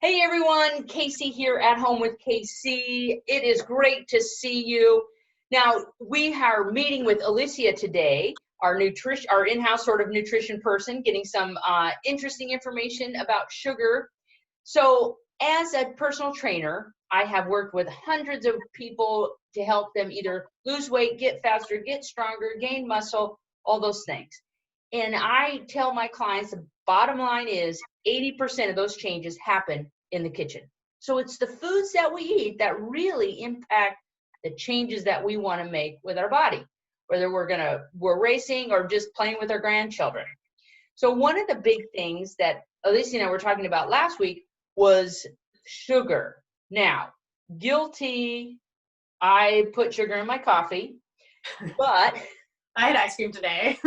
Hey everyone, Casey here at Home with Casey. It is great to see you. Now, we are meeting with Elyssia today, our in-house sort of nutrition person, getting some interesting information about sugar. So, as a personal trainer, I have worked with hundreds of people to help them either lose weight, get faster, get stronger, gain muscle, all those things. And I tell my clients the bottom line is 80% of those changes happen in the kitchen. So it's the foods that we eat that really impact the changes that we want to make with our body, whether we're racing or just playing with our grandchildren. So one of the big things that Elyssia and I were talking about last week was sugar. Now, guilty, I put sugar in my coffee, but I had ice cream today.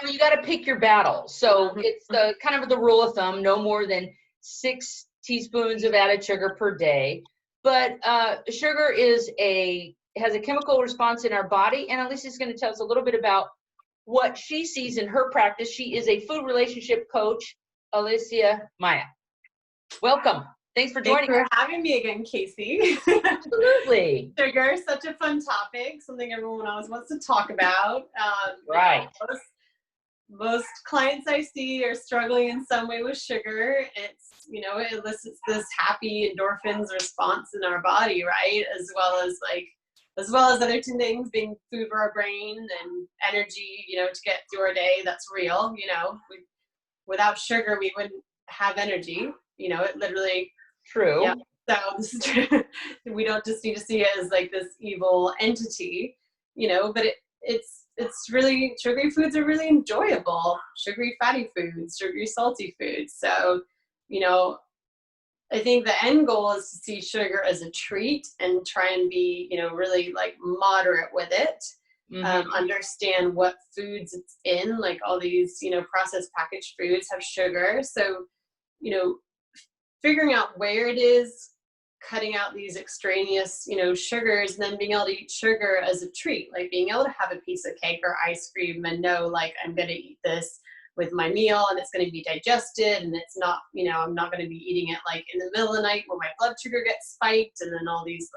You got to pick your battles. So it's the kind of the rule of thumb, no more than 6 teaspoons of added sugar per day. But sugar has a chemical response in our body, and Elyssia is going to tell us a little bit about what she sees in her practice. She is a food relationship coach, Elyssia Maya. Welcome. Thanks for joining. Thanks for having me again, Casey. Absolutely. Sugar is such a fun topic, something everyone always wants to talk about. Right. Most clients I see are struggling in some way with sugar. It elicits this happy endorphins response in our body, right? As well as other things being food for our brain and energy, to get through our day. That's real. Without sugar, we wouldn't have energy. It literally. True. Yeah. So this is true. We don't just need to see it as like this evil entity, but it's really, sugary foods are really enjoyable. Sugary fatty foods, sugary salty foods. So, I think the end goal is to see sugar as a treat and try and be, really like moderate with it. Mm-hmm. Understand what foods it's in, like all these, processed packaged foods have sugar. So, figuring out where it is, cutting out these extraneous, sugars, and then being able to eat sugar as a treat, like being able to have a piece of cake or ice cream and know, like, I'm going to eat this with my meal and it's going to be digested, and it's not, I'm not going to be eating it like in the middle of the night where my blood sugar gets spiked, and then all these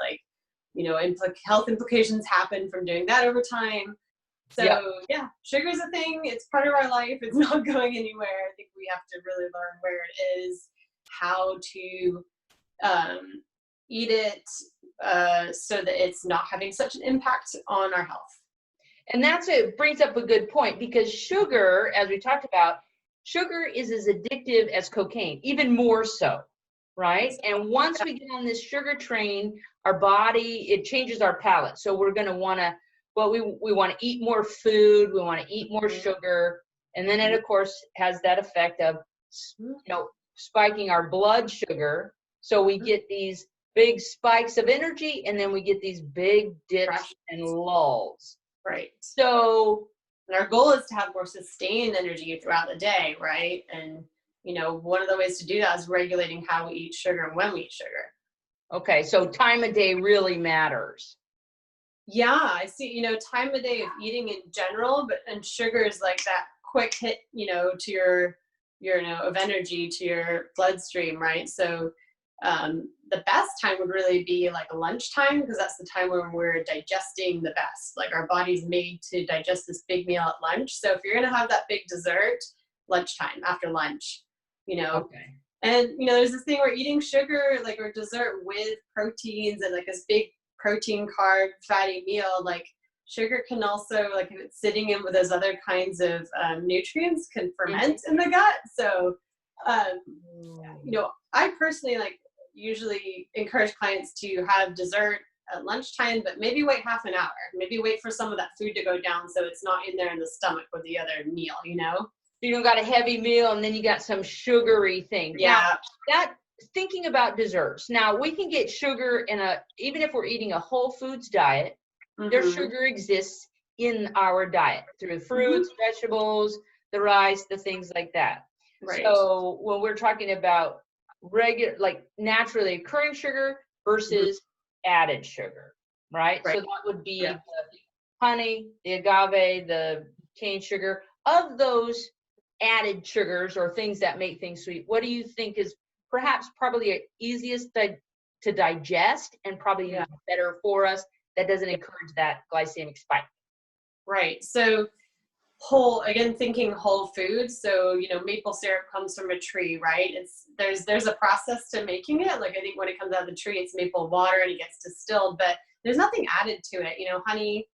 health implications happen from doing that over time. So yeah, sugar's a thing. It's part of our life. It's not going anywhere. I think we have to really learn where it is, how to eat it so that it's not having such an impact on our health. And brings up a good point, because sugar, as we talked about, sugar is as addictive as cocaine, even more so, right? And once we get on this sugar train, our body, it changes our palate. So we're going to want to, we want to eat more food, we want to eat more sugar, and then it, of course, has that effect of, spiking our blood sugar. So we get these big spikes of energy, and then we get these big dips and lulls. Right. So, and our goal is to have more sustained energy throughout the day, right? And, one of the ways to do that is regulating how we eat sugar and when we eat sugar. Okay, so time of day really matters. Yeah, I see, time of day of eating in general, and sugar is like that quick hit, to your of energy to your bloodstream, right? So the best time would really be like a lunchtime, because that's the time when we're digesting the best. Like our body's made to digest this big meal at lunch. So if you're going to have that big dessert, lunchtime, after lunch, Okay. And, there's this thing where eating sugar, like, or dessert with proteins and like this big protein, carb, fatty meal, like sugar can also, like, if it's sitting in with those other kinds of nutrients, can ferment in the gut. So, I personally, usually encourage clients to have dessert at lunchtime, but maybe wait half an hour. Maybe wait for some of that food to go down so it's not in there in the stomach with the other meal, You got a heavy meal, and then you got some sugary thing. Yeah. Now, thinking about desserts. Now, we can get sugar even if we're eating a whole foods diet, their sugar exists in our diet through fruits, vegetables, the rice, the things like that. Right. So when we're talking about regular, like naturally occurring sugar versus added sugar, right? So that would be the honey, the agave, the cane sugar. Of those added sugars or things that make things sweet, what do you think is perhaps probably easiest to digest and probably better for us that doesn't encourage that glycemic spike? Right. So thinking whole foods. So, maple syrup comes from a tree, right? There's a process to making it. Like, I think when it comes out of the tree, it's maple water and it gets distilled, but there's nothing added to it. Honey,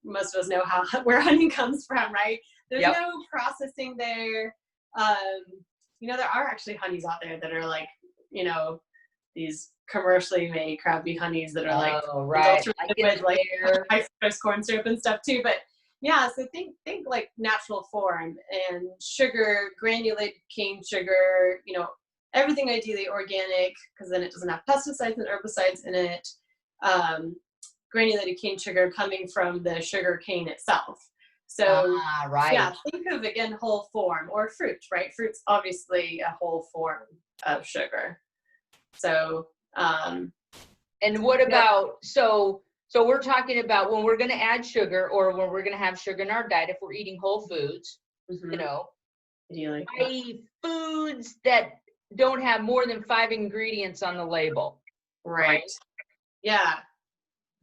most of us know where honey comes from, right? There's no processing there. There are actually honeys out there that are like, these commercially made crappy honeys that are like adulterated with like high fructose corn syrup and stuff too. But yeah, so think like natural form and sugar, granulated cane sugar, everything ideally organic, because then it doesn't have pesticides and herbicides in it. Granulated cane sugar coming from the sugar cane itself. So think of, again, whole form, or fruit, right? Fruit's obviously a whole form of sugar. So, and what about, so we're talking about when we're going to add sugar, or when we're going to have sugar in our diet, if we're eating whole foods, ideally, i.e. foods that don't have more than 5 ingredients on the label. Right. Yeah.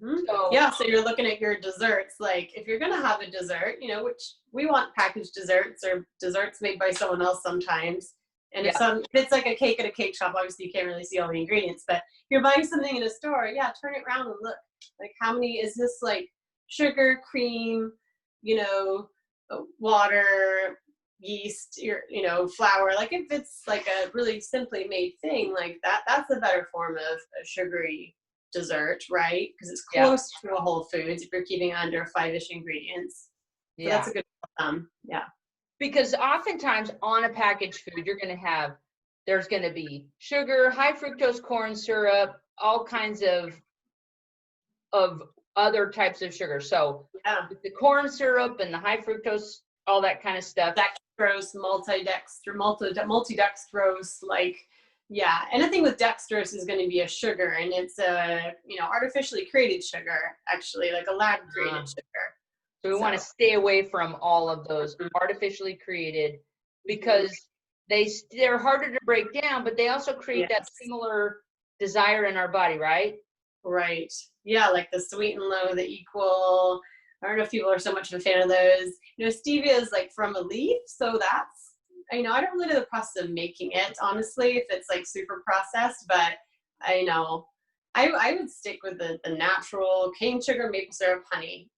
So you're looking at your desserts. Like, if you're going to have a dessert, which we want packaged desserts or desserts made by someone else sometimes. And if it's like a cake at a cake shop, obviously you can't really see all the ingredients, but you're buying something in a store, turn it around and look. Like, how many is this, like sugar, cream, water, yeast, flour. Like, if it's like a really simply made thing like that, that's a better form of a sugary dessert, right? Because it's close to a whole foods if you're keeping it under 5-ish ingredients. So that's a good because oftentimes on a packaged food, there's going to be sugar, high fructose corn syrup, all kinds of other types of sugar. So the corn syrup and the high fructose, all that kind of stuff. Dextrose, multidextrose, anything with dextrose is going to be a sugar, and it's a artificially created sugar, actually, like a lab created sugar. So we want to stay away from all of those artificially created, because they're harder to break down, but they also create that similar desire in our body, right? Right. Yeah, like the sweet and low, the equal. I don't know if people are so much of a fan of those. Stevia is like from a leaf, so that's, I don't really know the process of making it, honestly, if it's like super processed, but I would stick with the natural cane sugar, maple syrup, honey,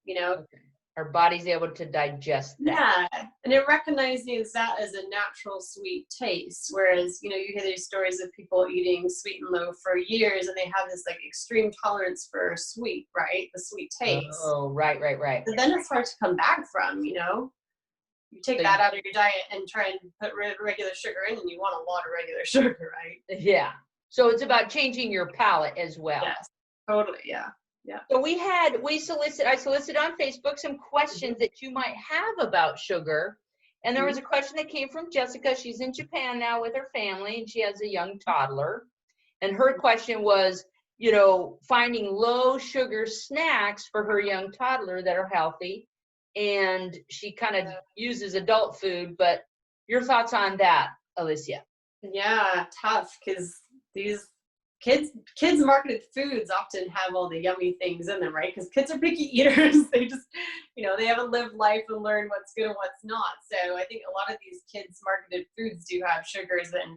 Our body's able to digest that. Yeah, and it recognizes that as a natural sweet taste, whereas, you hear these stories of people eating sweet and low for years, and they have this like extreme tolerance for sweet, right? The sweet taste. Oh, right. But then it's hard to come back from, You take that out of your diet and try and put regular sugar in, and you want a lot of regular sugar, right? Yeah. So it's about changing your palate as well. Yes, totally. Yeah. So I solicited on Facebook some questions that you might have about sugar. And there was a question that came from Jessica. She's in Japan now with her family, and she has a young toddler. And her question was, finding low sugar snacks for her young toddler that are healthy. And she kind of uses adult food, but your thoughts on that, Elyssia? Yeah, tough, because these kids marketed foods often have all the yummy things in them, right? Because kids are picky eaters. They just, they haven't lived life and learned what's good and what's not. So I think a lot of these kids marketed foods do have sugars and,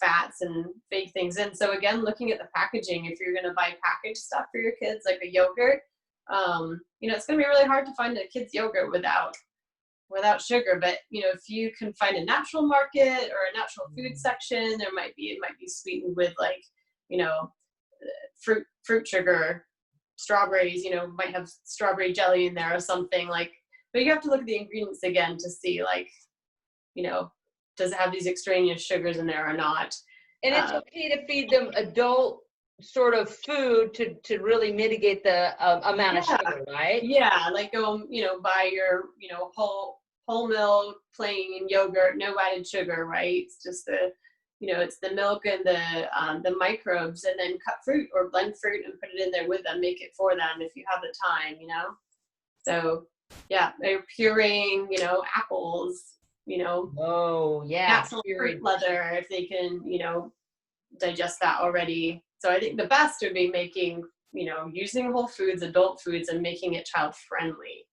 fats and fake things in. So again, looking at the packaging, if you're going to buy packaged stuff for your kids, like a yogurt, it's going to be really hard to find a kid's yogurt without sugar. But if you can find a natural market or a natural food section, it might be sweetened with like fruit sugar, strawberries, might have strawberry jelly in there or something, like, but you have to look at the ingredients again to see, like, does it have these extraneous sugars in there or not. And it's okay to feed them adult sort of food to really mitigate the amount of sugar, right? Yeah, like go, buy your, whole milk, plain yogurt, no added sugar, right? It's just the, it's the milk and the microbes, and then cut fruit or blend fruit and put it in there with them, make it for them if you have the time, So yeah, they're pureeing, apples, Oh, yeah. natural fruit leather, if they can, digest that already. So I think the best would be making, using whole foods, adult foods, and making it child friendly.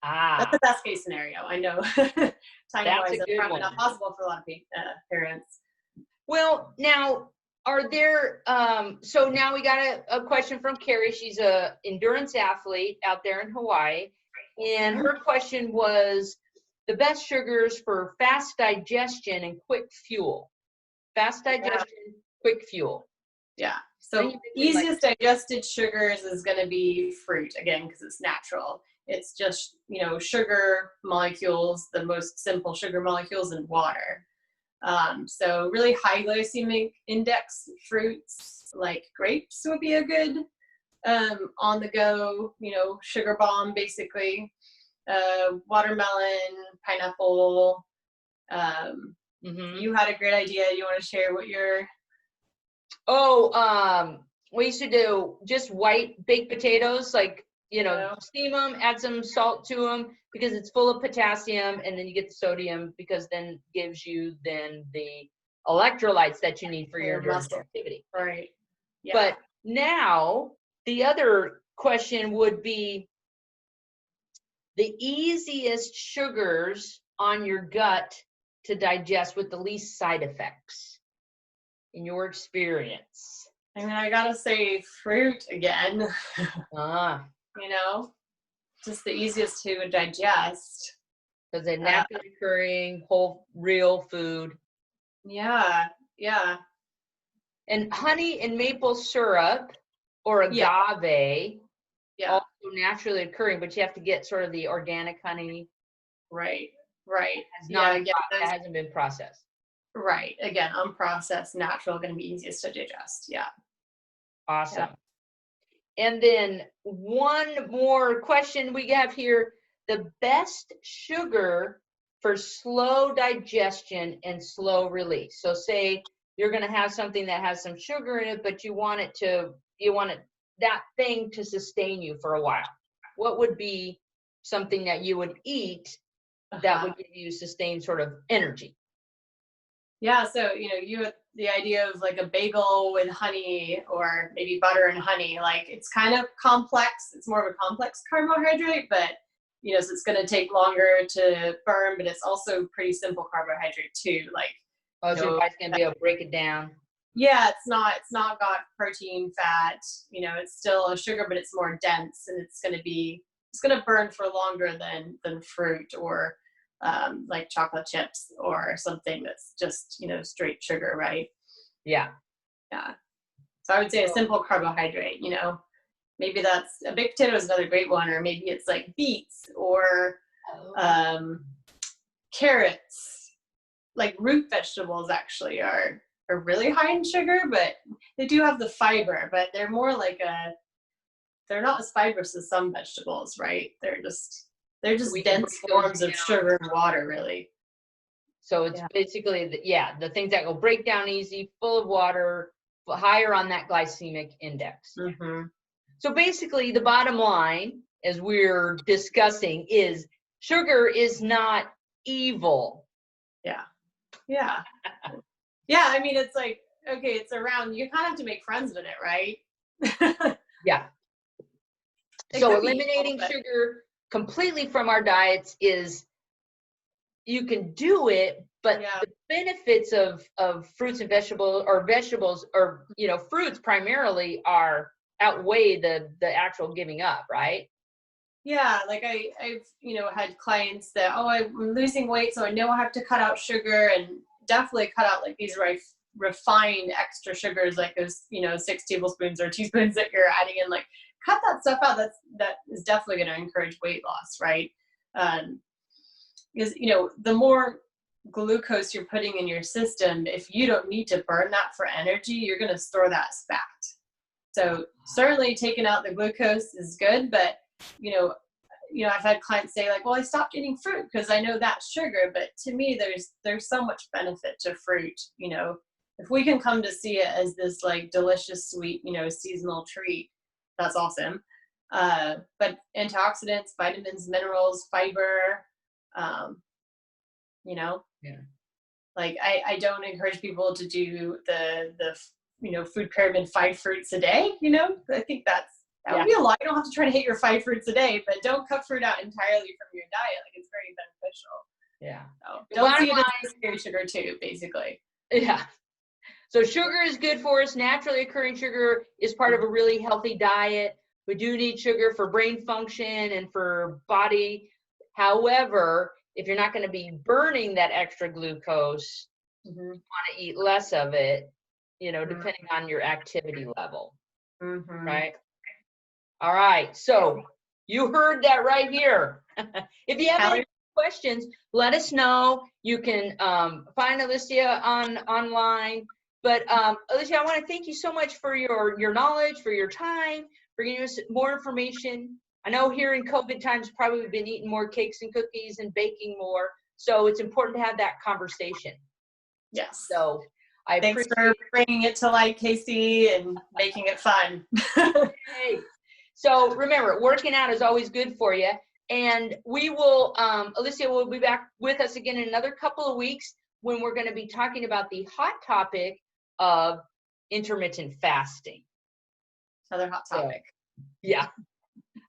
That's the best case scenario. I know time-wise, that's probably not possible for a lot of parents. Well, now, are there, so now we got a question from Carrie. She's a endurance athlete out there in Hawaii. And her question was the best sugars for fast digestion and quick fuel. Fast digestion, quick fuel. Yeah. So easiest digested sugars is going to be fruit, again, because it's natural. It's just, sugar molecules, the most simple sugar molecules in water. So really high glycemic index fruits like grapes would be a good on the go, sugar bomb basically. Watermelon, pineapple. You had a great idea. You want to share what your... We used to do just white baked potatoes, like, steam them, add some salt to them because it's full of potassium, and then you get the sodium because then gives you then the electrolytes that you need for your endurance activity. Right. Yeah. But now the other question would be the easiest sugars on your gut to digest with the least side effects in your experience. I mean, I gotta say fruit again. Just the easiest to digest. Because they're naturally occurring, whole, real food. Yeah, yeah. And honey and maple syrup or agave, also naturally occurring, but you have to get sort of the organic honey. Right. That hasn't been processed. Right. Again, unprocessed, natural, going to be easiest to digest. Yeah. Awesome. Yeah. And then one more question we have here. The best sugar for slow digestion and slow release. So say you're going to have something that has some sugar in it, but you want that thing to sustain you for a while. What would be something that you would eat that would give you sustained sort of energy? Yeah, so you have the idea of like a bagel with honey or maybe butter and honey. Like it's kind of complex. It's more of a complex carbohydrate, but so it's going to take longer to burn, but it's also pretty simple carbohydrate too. Like so you guys can be able to break it down. Yeah, it's not got protein, fat. It's still a sugar, but it's more dense, and it's going to burn for longer than fruit or like chocolate chips or something that's just straight sugar, right? Yeah. So I would say a simple carbohydrate. Maybe that's a baked potato is another great one, or maybe it's like beets or carrots. Like root vegetables actually are really high in sugar, but they do have the fiber, but they're more like they're not as fibrous as some vegetables, right? They're just dense forms of sugar and water, really. So it's basically the things that will break down easy, full of water, higher on that glycemic index. So basically the bottom line, as we're discussing, is sugar is not evil. Yeah. I mean, it's like, okay, it's around, you kind of have to make friends with it, right? Yeah. So eliminating sugar completely from our diets is, you can do it, but the benefits of fruits and vegetables or fruits primarily outweigh the actual giving up, right? Yeah, like I've had clients that, I'm losing weight, so I know I have to cut out sugar, and definitely cut out like these refined extra sugars, like those 6 tablespoons or teaspoons that you're adding in. Like cut that stuff out. That is definitely going to encourage weight loss, right? Because the more glucose you're putting in your system, if you don't need to burn that for energy, you're going to store that as fat. So certainly taking out the glucose is good, but I've had clients say like, well, I stopped eating fruit because I know that's sugar, but to me, there's so much benefit to fruit. If we can come to see it as this like delicious, sweet, seasonal treat, that's awesome. But antioxidants, vitamins, minerals, fiber, you know? Yeah. Like I don't encourage people to do the food pyramid 5 fruits a day, you know? I think that would be a lot. You don't have to try to hit your 5 fruits a day, but don't cut fruit out entirely from your diet. Like, it's very beneficial. Yeah. So don't see it as scary sugar too, basically. Yeah. So sugar is good for us. Naturally occurring sugar is part of a really healthy diet. We do need sugar for brain function and for body. However, if you're not going to be burning that extra glucose, you want to eat less of it, depending on your activity level. Right? All right. So you heard that right here. If you have any questions, let us know. You can find Elyssia online. But Elyssia, I want to thank you so much for your knowledge, for your time, for giving us more information. I know here in COVID times, probably we've been eating more cakes and cookies and baking more. So it's important to have that conversation. Yes. So thanks for bringing it to light, Casey, and making it fun. Hey. So remember, working out is always good for you. And we will, Elyssia will be back with us again in another couple of weeks when we're going to be talking about the hot topic of intermittent fasting. Another hot topic. So, yeah,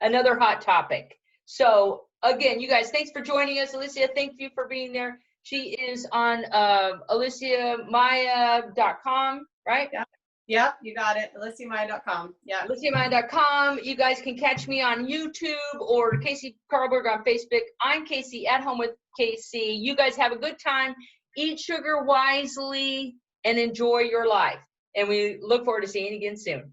another hot topic. So again, you guys, thanks for joining us. Elyssia, thank you for being there. She is on ElyssiaMaya.com, right? Yeah. Yeah, you got it. ElyssiaMaya.com. Yeah. ElyssiaMaya.com. You guys can catch me on YouTube or Casey Carlberg on Facebook. I'm Casey at Home with Casey. You guys have a good time. Eat sugar wisely and enjoy your life. And we look forward to seeing you again soon.